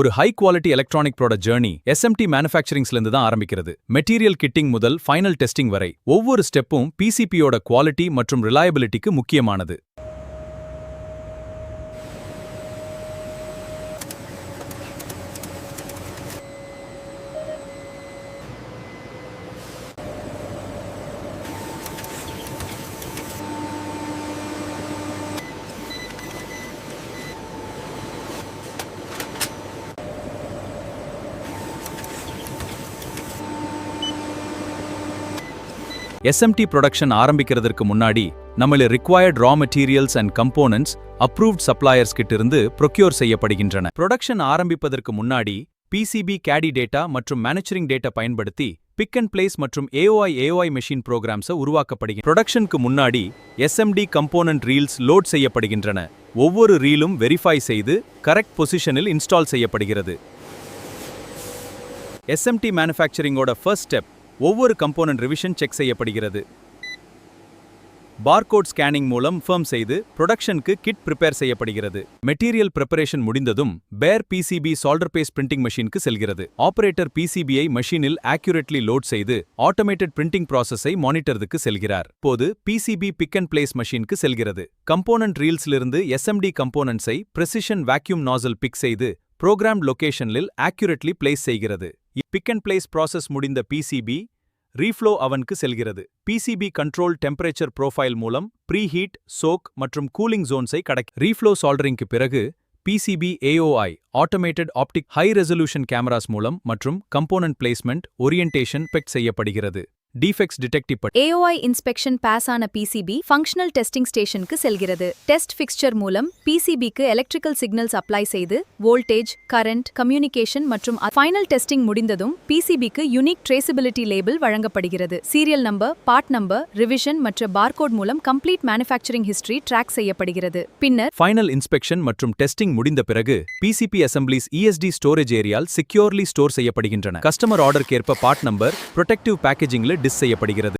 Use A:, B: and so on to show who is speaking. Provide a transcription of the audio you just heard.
A: ஒரு high quality electronic product journey SMT மேனுஃபேக்சரிங்ஸ்லேருந்து தான் ஆரம்பிக்கிறது. மெட்டீரியல் கிட்டிங் முதல் ஃபைனல் டெஸ்டிங் வரை ஒவ்வொரு ஸ்டெப்பும் PCBயோட குவாலிட்டி மற்றும் ரிலையபிலிட்டிக்கு முக்கியமானது. SMT ப்ரொடக்ஷன் ஆரம்பிக்கிறதுக்கு முன்னாடி நம்மள required raw materials and components approved suppliers கிட்ட இருந்து ப்ரொக்யூர் செய்யப்படுகின்றன. ப்ரொடக்ஷன் ஆரம்பிப்பதற்கு முன்னாடி PCB கேடி டேட்டா மற்றும் மேனுஃபேக்சரிங் டேட்டா பயன்படுத்தி பிக் அண்ட் பிளேஸ் மற்றும் AOI மெஷின் ப்ரோக்ராம்ஸை உருவாக்கப்படுகின்றன. ப்ரொடக்ஷனுக்கு முன்னாடி SMD கம்போனன்ட் ரீல்ஸ் லோட் செய்யப்படுகின்றன. ஒவ்வொரு ரீலும் வெரிஃபை செய்து கரெக்ட் பொசிஷனில் இன்ஸ்டால் செய்யப்படுகிறது. SMT மேனுஃபேக்சரிங்கோட ஃபர்ஸ்ட் ஸ்டெப் ஒவ்வொரு கம்போனன்ட் ரிவிஷன் செக் செய்யப்படுகிறது. பார்கோட் ஸ்கேனிங் மூலம் ஃபர்ம் செய்து ப்ரொடக்ஷனுக்கு கிட் ப்ரிப்பேர் செய்யப்படுகிறது. மெட்டீரியல் ப்ரிப்பரேஷன் முடிந்ததும் பேர் PCB சால்டர் பேஸ்ட் பிரிண்டிங் மெஷினுக்கு செல்கிறது. ஆபரேட்டர் PCBயை மெஷினில் ஆக்யூரேட்லி லோட் செய்து ஆட்டோமேட்டட் பிரிண்டிங் ப்ராசஸை மானிட்டருக்கு செல்கிறார். போது PCB பிக் அண்ட் பிளேஸ் மெஷினுக்கு செல்கிறது. கம்போனன்ட் ரீல்ஸிலிருந்து SMD கம்போனன்ட்ஸை பிரெசிஷன் வேக்யூம் நாசல் பிக் செய்து ப்ரோக்ராம் லொகேஷனில் ஆக்யூரேட்லி பிளேஸ் செய்கிறது. பிக் அண்ட் பிளேஸ் ப்ராசஸ் முடிந்த PCB ரீஃப்ளோ அவனுக்கு செல்கிறது. PCB கண்ட்ரோல் டெம்பரேச்சர் ப்ரோஃபைல் மூலம் ப்ரீஹீட், சோக் மற்றும் கூலிங் ஜோன்ஸை கடக்க ரீஃப்ளோ சால்டரிங்க்கு பிறகு PCB AOI automated optic high resolution cameras மூலம் மற்றும் கம்போனன்ட் பிளேஸ்மெண்ட் ஓரியன்டேஷன் பெக்ட் செய்யப்படுகிறது. Defects detect
B: AOI inspection pass ஆன PCB ஃபங்க்ஷனல் டெஸ்டிங் ஸ்டேஷனுக்கு செல்கிறது. டெஸ்ட் ஃபிக்ஸ்சர் மூலம் PCBக்கு எலக்ட்ரிக்கல் சிக்னல்ஸ் அப்ளை செய்து வோல்டேஜ், கரண்ட், கம்யூனிகேஷன் மற்றும் ஃபைனல் டெஸ்டிங் முடிந்ததும் PCBக்கு யூனிக் ட்ரேசபிலிட்டி லேபிள் வழங்கப்படுகிறது. Serial number, part number, revision மற்றும் பார்கோட் மூலம் கம்ப்ளீட் மேனுஃபேக்சரிங் ஹிஸ்டரி ட்ராக் செய்யப்படுகிறது. பின்னர்
A: ஃபைனல் இன்ஸ்பெக்ஷன் மற்றும் டெஸ்டிங் முடிந்த பிறகு PCB அசம்பிளிஸ் ESD ஸ்டோரேஜ் ஏரியால் செக்யூர்லி ஸ்டோர் செய்யப்படுகின்றன. கஸ்டமர் ஆர்டருக்கு ஏற்ப பார்ட் நம்பர் ப்ரொடெக்டிவ் பேக்கேஜிங்ல டிஸ் செய்யப்படுகிறது.